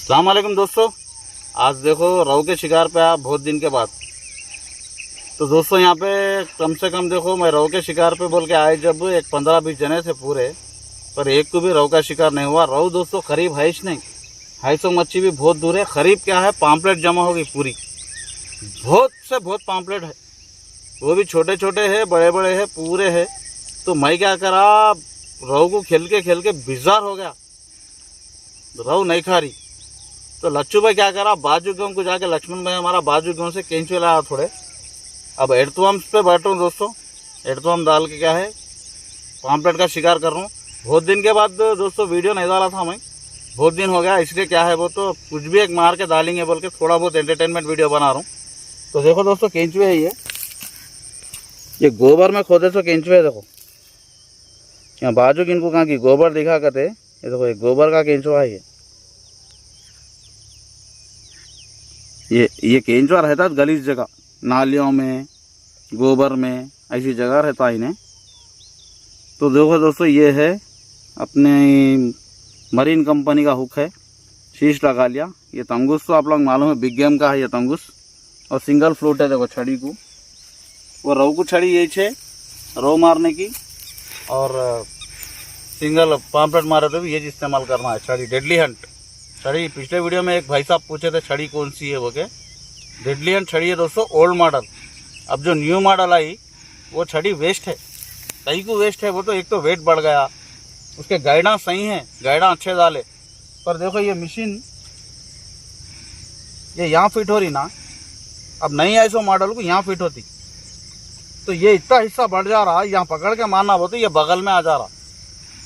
अस्सलाम वालेकुम दोस्तों, आज देखो रहू के शिकार पे आप बहुत दिन के बाद। तो दोस्तों यहाँ पे कम से कम देखो मैं रहू के शिकार पे बोल के आए जब एक 15-20 जने थे पूरे, पर एक को भी रहू का शिकार नहीं हुआ। रहू दोस्तों करीब है ही नहीं, 250 मच्छी भी बहुत दूर है। करीब क्या है, पाम्पलेट जमा होगी पूरी, बहुत से बहुत पाम्पलेट है, वो भी छोटे छोटे है बड़े बड़े है पूरे है। तो मैं क्या करा, रहू को खेल के बिजार हो गया, रहू नहीं खा रही। तो लच्चू भाई क्या करा, बाजू गाँव को जाके, लक्ष्मण भाई हमारा बाजू गाँव से केंचुए लाया थोड़े। अब एडतुआम पे बैठ रहा हूँ दोस्तों, एडतुआम डाल के क्या है पाम्पलेट का शिकार कर रहा हूँ। बहुत दिन के बाद दोस्तों वीडियो नहीं डाला था मैं, बहुत दिन हो गया, इसलिए क्या है वो तो कुछ भी एक मार के डालेंगे बोल के थोड़ा बहुत एंटरटेनमेंट वीडियो बना रहा हूँ। तो देखो दोस्तों केंचुए है ये गोबर में खोदे तो केंचुए देखो, यहाँ बाजू किनको कहाँ की गोबर दिखा करते, ये देखो ये गोबर का केंचुआ है। ये केंचुआ रहता है गलीज जगह, नालियों में, गोबर में, ऐसी जगह रहता है इन्हें। तो देखो दोस्तों ये है अपने मरीन कंपनी का हुक है, शीश लगा लिया। ये तंगुस तो आप लोग मालूम है बिग गेम का है ये तंगुस, और सिंगल फ्लूट है देखो छड़ी को, वो रहू को छड़ी यही है रहू मारने की, और सिंगल पाम्पलेट मारे तो भी ये इस्तेमाल करना है छड़ी, डेडली हंट छड़ी। पिछले वीडियो में एक भाई साहब पूछे थे छड़ी कौन सी है वो के, डेडली हंट छड़ी है दोस्तों, ओल्ड मॉडल। अब जो न्यू मॉडल आई वो छड़ी वेस्ट है, कहीं को वेस्ट है वो। तो एक तो वेट बढ़ गया, उसके गाइडा सही है, गाइडा अच्छे डाले, पर देखो ये मशीन ये यहाँ फिट हो रही ना, अब नहीं आई सो मॉडल को यहाँ फिट होती, तो ये इतना हिस्सा बढ़ जा रहा है, यहाँ पकड़ के मारना हो तो ये बगल में आ जा रहा,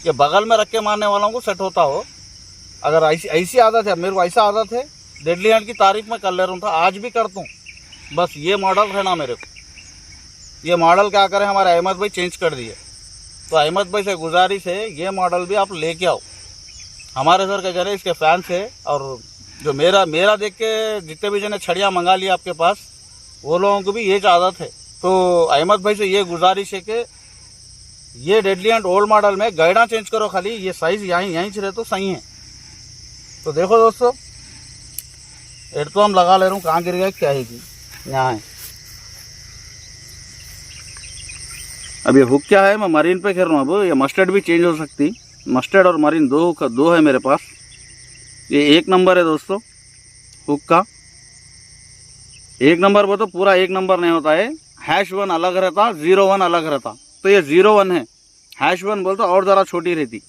ये बगल में रख के मारने वालों को सेट होता हो। अगर ऐसी आदत है, मेरे को ऐसा आदत है, डेडली हंट की तारीफ मैं कर ले रहा हूँ, आज भी करता हूँ, बस ये मॉडल है ना मेरे को। ये मॉडल क्या करें, हमारे अहमद भाई चेंज कर दिए, तो अहमद भाई से गुजारिश है ये मॉडल भी आप लेके आओ। हमारे सर के जरे इसके फैंस है, और जो मेरा देख के जितने भी जने छड़ियाँ मंगा लिया आपके पास, वो लोगों को भी ये आदत है। तो अहमद भाई से ये गुजारिश है कि ये डेडली हंट ओल्ड मॉडल में गाइडा चेंज करो खाली, ये साइज़ यहीं से रहे तो सही है। तो देखो दोस्तों एड तो हम लगा ले रहा हूँ, कहाँ गिर गया क्या है कि यहाँ है। अब ये हुक क्या है, मैं मरीन पे खेल रहा हूँ। अब ये मस्टर्ड भी चेंज हो सकती, मस्टर्ड और मरीन दो है मेरे पास। ये 1 नंबर है दोस्तों हुक का, 1 नंबर वो तो पूरा 1 नंबर नहीं होता है, #1 अलग रहता, 01 अलग रहता। तो ये 01 है, #1 बोलते और ज़रा छोटी रहती,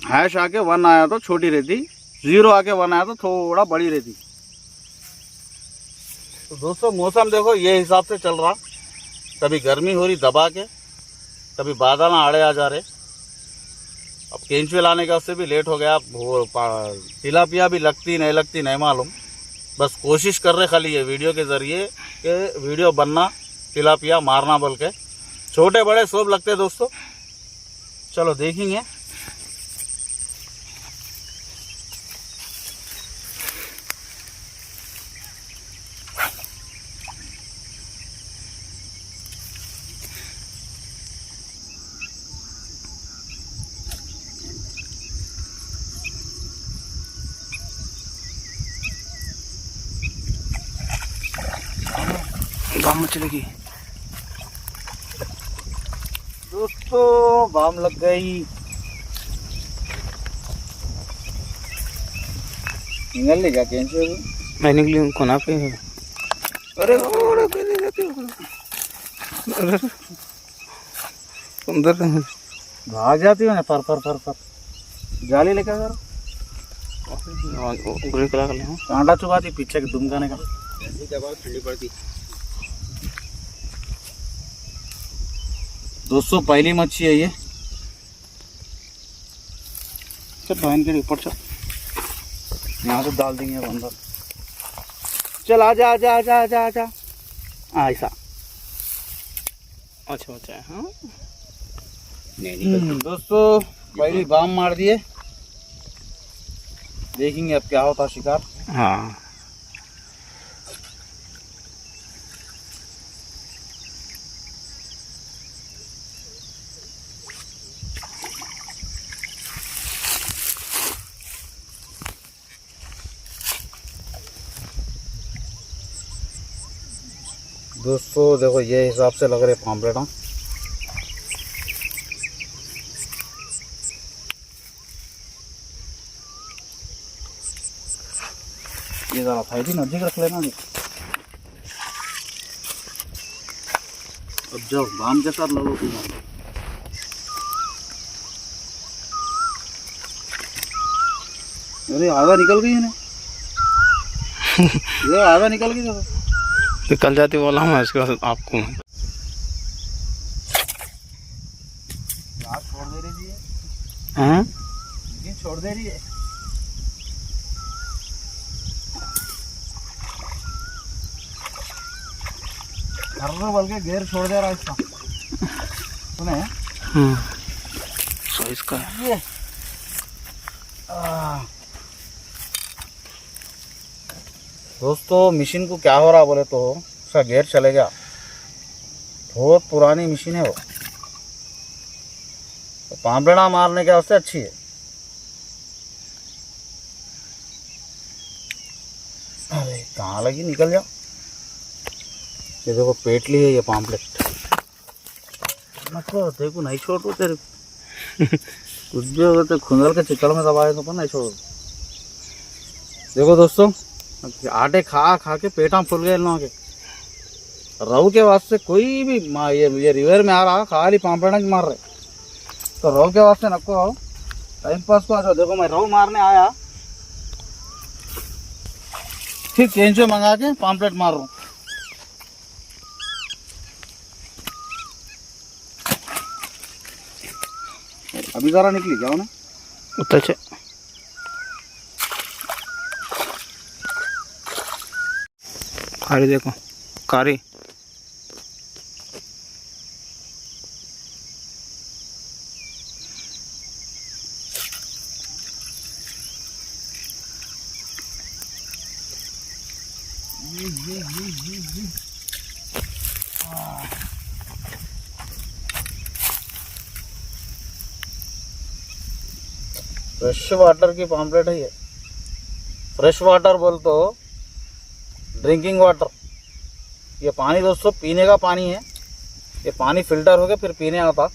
हैश आके 1 आया तो छोटी रहती, 0 आके 1 आया तो थोड़ा बड़ी रहती। तो दोस्तों मौसम देखो ये हिसाब से चल रहा, कभी गर्मी हो रही दबा के, कभी बादल आड़े आ जा रहे। अब केंचुए लाने का उससे भी लेट हो गया, वो तिलापिया भी लगती नहीं मालूम, बस कोशिश कर रहे खाली ये वीडियो के ज़रिए कि वीडियो बनना, तिलापिया मारना बोल के। छोटे बड़े सब लगते दोस्तों, चलो देखेंगे। बाम में चलेगी दोस्तों, बाम लग गई, निकल ले क्या कैंचे मैं निकली कोना पे। अरे अंदर भाग जाती हो ना, पर जाली लेकर करो, कांटा चुभाती पीछे के दुमकाने का। ठंडी पड़ती दोस्तों पहली मच्छी है ये, चल बहन के ऊपर चल, यहाँ से डाल देंगे अब अंदर। चल आजा आजा आजा आजा आजा, ऐसा अच्छा है। हाँ दोस्तों पहली बाम मार दिए, देखेंगे अब क्या होता शिकार। हाँ दोस्तों देखो ये हिसाब से लग रहे पाम्पलेट। हाँ ये ज़रा साइड ही नजदीक रख लेना। अब जाओ बाम के साथ लो तुम। अरे आधा निकल गई है ये आधा निकल गई। निकल जाती बोला मैं इसके बाद आपको। छोड़ दे रही है। हाँ ये छोड़ दे रही है। हर बल के घेर छोड़ दे रहा है इसका। सुने सो इसका ये दोस्तों मशीन को क्या हो रहा बोले तो उसका गेयर चले गया। बहुत पुरानी मशीन है वो, तो पाम्पलेटा मारने के वास्ते अच्छी है। अरे कहाँ लगी, निकल जा। ये देखो पेटली है ये पाम्पलेट। नको देखो नहीं छोड़ो तेरे कुछ भी होगा तो खुंदल के चिकड़ में दबाए तो पर नहीं छोड़ो। देखो दोस्तों आटे खा खा के पेटा फूल गए लोगों के। रहू के वास्ते कोई भी ये रिवर में आ रहा खाली पाम्पलेट मार रहे, तो रहू के वास्ते नको आओ टाइम पास को आ जाओ। देखो मैं रहू मारने आया फिर केंचो मंगा के पाम्पलेट मार रहा हूँ। अभी जरा निकली जाओ ना उतर कारी देखो कारी। फ्रेश वाटर की पाम्पलेट है ये। फ्रेश वाटर बोल तो ड्रिंकिंग वाटर। ये पानी दोस्तों पीने का पानी है। ये पानी फिल्टर होके फिर पीने आता।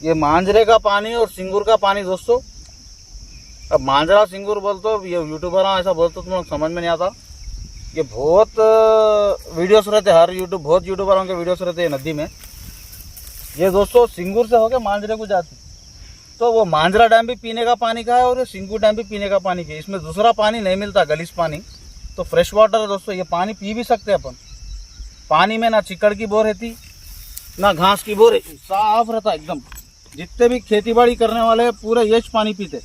ये मांजरे का पानी और सिंगूर का पानी दोस्तों। अब मांजरा सिंगूर बोल तो ये यूट्यूबर ऐसा बोलते तो तुम लोग समझ में नहीं आता। ये बहुत वीडियोस रहते, हर बहुत यूट्यूबरों के वीडियोस रहते हैं नदी में। ये दोस्तों सिंगूर से होके मांजरे को जाती, तो वो मांजरा डैम भी पीने का पानी का है और ये सिंगूर डैम भी पीने का पानी का है। इसमें दूसरा पानी नहीं मिलता गलीस पानी, तो फ्रेश वाटर है दोस्तों। ये पानी पी भी सकते हैं अपन। पानी में ना चिकड़ की बोर रहती ना घास की बोर रहती, साफ रहता एकदम। जितने भी खेती बाड़ी करने वाले हैं पूरे ये पानी पीते।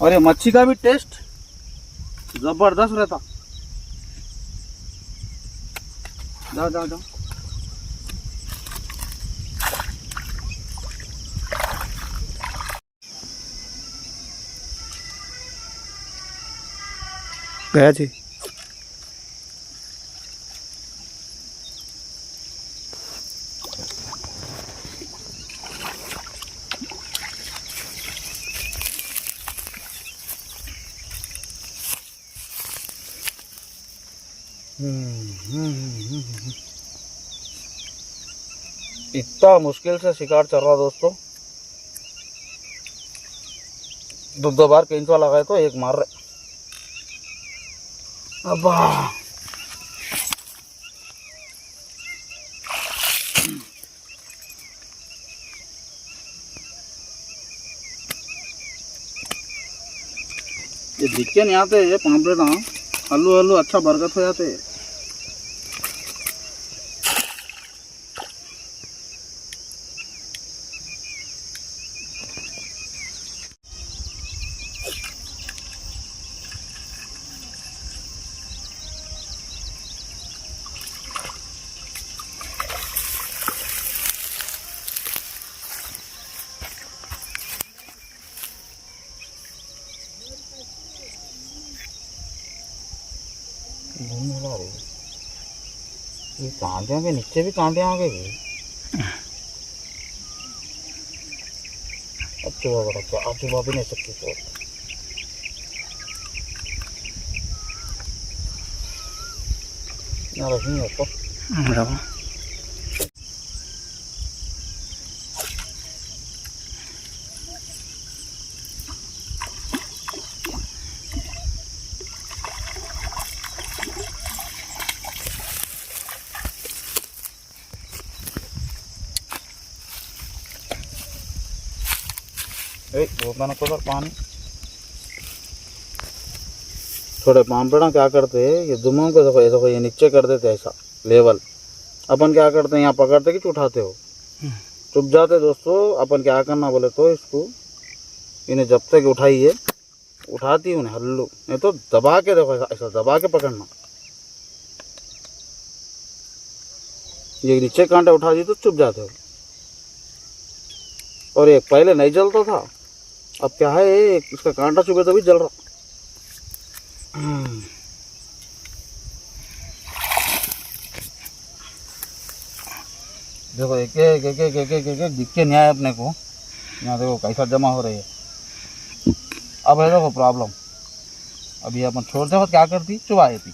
और ये मच्छी का भी टेस्ट जबरदस्त रहता। जाओ जाओ जाओ। गया जी। इतना मुश्किल से शिकार चल रहा दोस्तों। दो बार केंचुआ लगाए तो एक मार रहे। अब्बा ये दिक्के नहीं आते ये पाम्पलेट। हाँ हल्लू हल्लू अच्छा बरकत हो जाते। ये कांटियों के नीचे भी कांटियां आ गई। अच्छी बात है, अच्छी बात भी नहीं सकती तो यहाँ रखेंगे तो रखो। बहुत मैंने को पानी थोड़े पामपेड़ा क्या करते हैं, ये दुमों को देखो, ये देखो, ये नीचे कर देते ऐसा लेवल। अपन क्या करते हैं, यहाँ पकड़ते कि उठाते हो, चुप जाते दोस्तों। अपन क्या करना बोले तो इसको, इन्हें जब तक उठाइए, उठाती उन्हें हल्लू, नहीं तो दबा के देखो, ऐसा दबा के पकड़ना। ये नीचे कांटा उठा दी तो चुप जाते हो। और एक पहले नहीं जलता था, अब क्या है, इसका कांटा चुभे तो भी जल रहा। देखो एक एक एक एक एक एक एक एक दिख के नहीं आया अपने को। यहाँ देखो कैसा जमा हो रही है। अब है देखो प्रॉब्लम, अभी अपन छोड़ते वक्त क्या करती, चुबाई थी,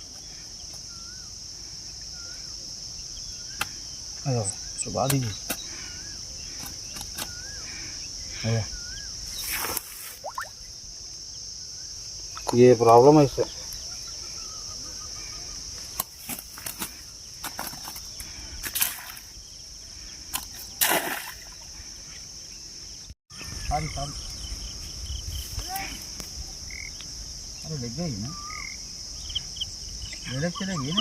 चुबा दीजिए। ये प्रॉब्लम है इससे। सारी सारी अरे लग गई ना, डायरेक्ट चलेगी ना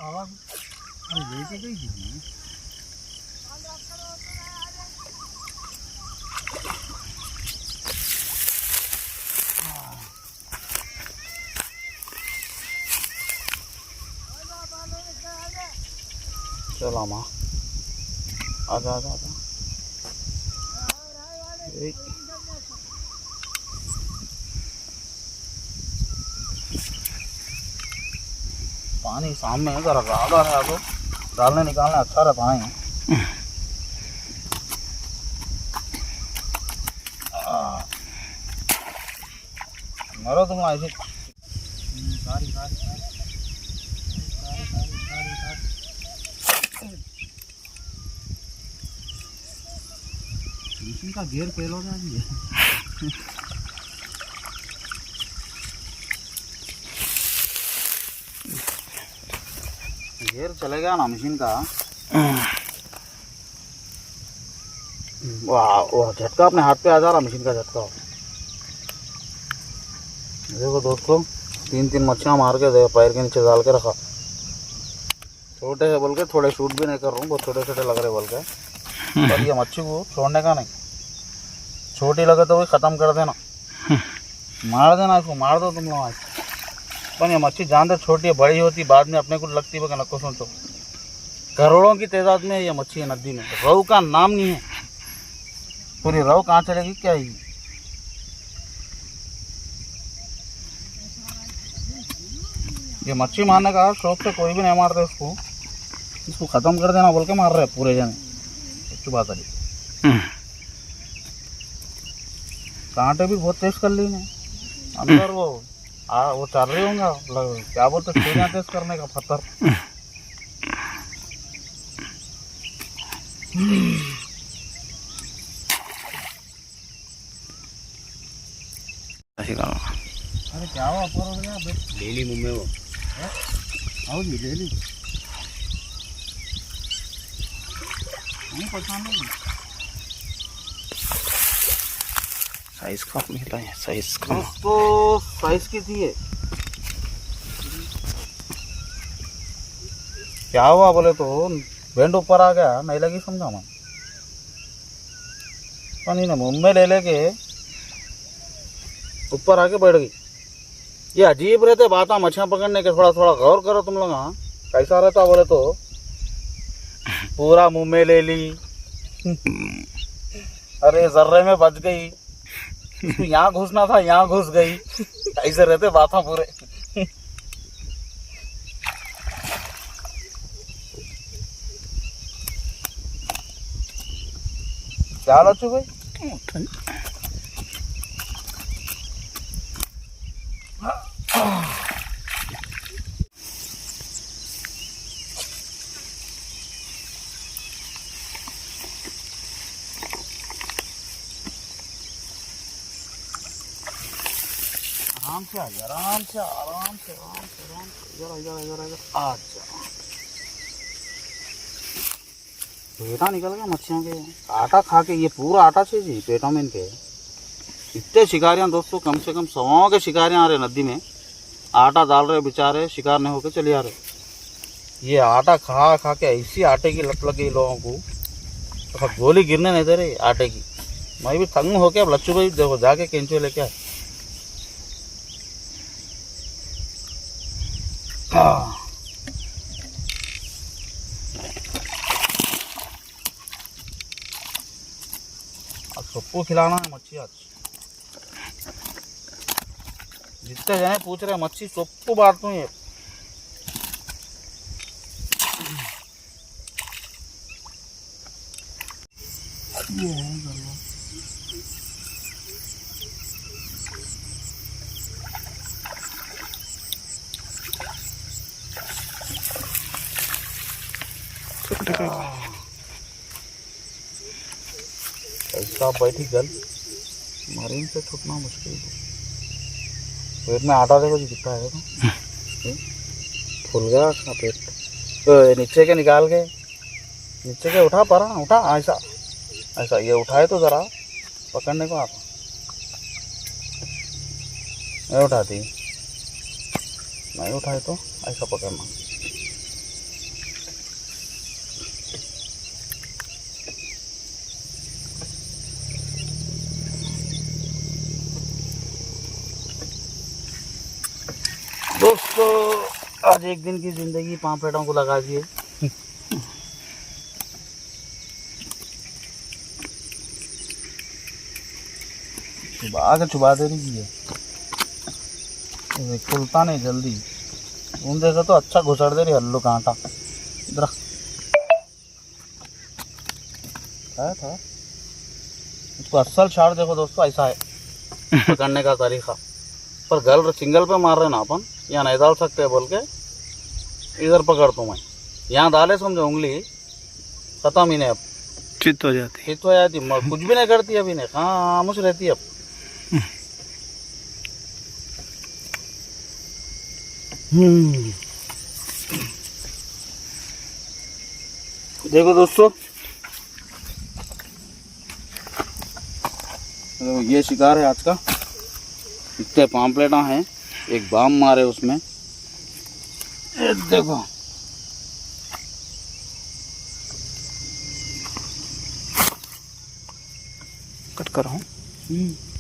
आवाज। अरे लेके गई थी ना। चलो माँ, आजा आजा आजा। पानी सामने है, जरा ज़्यादा है तो डालने निकालने अच्छा रहता है। मरो तुम ऐसे सारी सारी सारी मशीन का गियर फेल हो गया जी। गियर चलेगा ना मशीन का। वाह झटका अपने हाथ पे आ जा रहा, मशीन का झटका। देखो दोस्तों, तीन तीन मच्छियाँ मार के देखो, पैर के नीचे डाल के रखा। छोटे है बोल के थोड़े शूट भी नहीं कर रहा हूँ, बहुत छोटे छोटे लग रहे बोल के। पर ये मच्छी को छोड़ने का नहीं, छोटी लगे तो वही ख़त्म कर देना, मार देना इसको, मार दो तुम लोग। पर ये मच्छी जान दे छोटी है, बड़ी होती बाद में अपने को लगती है, नको सोचो करोड़ों की तादाद में ये मच्छी है नदी में। रोहू का नाम नहीं है, पूरी रोहू कहाँ चलेगी क्या ही। ये मच्छी मारने का शौक से कोई भी नहीं मारता इसको, इसको ख़त्म कर देना बोल के मार रहे पूरे जने। अच्छी बात है, कांटे भी बहुत तेज कर ली ने अंदर। वो चल रही होंगे, क्या बोलते चूड़ियाँ तेज करने का पत्थर। अरे क्या हुआ, ऊपर हो गया ले ली मुँह में वो। आओ जी ले ली, नहीं परेशान नहीं। साइज का मिला है, साइज का तो साइज की थी ये। क्या हुआ बोले तो बैंड ऊपर आ गया, नहीं लगी समझा मैं। पानी ने मुंह में ले लेके ऊपर आके बैठ गई। ये अजीब रहते बात मछलियाँ पकड़ने के, थोड़ा थोड़ा गौर करो तुम लोग। हाँ कैसा रहता बोले तो, पूरा मुंह में ले ली। अरे जर्रे में बच गई, यहाँ घुसना था यहाँ घुस गई। ऐसे रहते बात पूरे। क्या लचू भाई, आराम से आइए, आराम से आराम से आराम से आराम से, इधर इधर इधर इधर। अच्छा, पेटा निकल गया मच्छियों के। आटा खा के, ये पूरा आटा चाहिए जी पेटों में इनके। इतने शिकारियाँ दोस्तों, कम से कम 100 के शिकारियाँ आ रहे नदी में, आटा डाल रहे बेचारे, शिकार नहीं होके चले आ रहे। ये आटा खा खा के ऐसी आटे की लत लग गई लोगों को, तो गोली गिरने नहीं दे रही आटे की। मैं भी तंग हो गया। अब लच्चू भाई देखो जाके केंचुए लेके आए। आज सबको खिलाना है मच्छी। आज जितने जाए पूछ रहे मच्छी सबको बांटू ये। ऐसा बैठी गल, मरीन से छूटना मुश्किल है। पेट में आटा देखो जी कितना है। फूल गया उसका पेट। तो नीचे के निकाल के, नीचे के उठा परा, उठा ऐसा ऐसा, ये उठाए तो ज़रा पकड़ने को आता, नहीं उठाती, नहीं उठाए तो ऐसा पकड़ना। दोस्तों आज एक दिन की जिंदगी पांपलेटों को लगा दिए। छुपा दे रही है, खुलता नहीं जल्दी। उन देखो तो अच्छा घुसड़ दे रही हल्लू कांटा। इधर था इसको असल छाड़ देखो दोस्तों, ऐसा है पकड़ने का तरीका। पर गल सिंगल पे मार रहे ना अपन, यहाँ नहीं डाल सकते बोल के इधर पकड़ तो मैं यहाँ डाले, समझो उंगली खत्म ही नहीं। अब चित हो जाती, चित हो जाती, कुछ भी नहीं करती अभी, नहीं खामोश रहती अब। देखो दोस्तों, तो ये शिकार है आज का। इतने पाम्पलेटा हैं, एक बाम मारे उसमें, देखो कट कर रहा हूँ।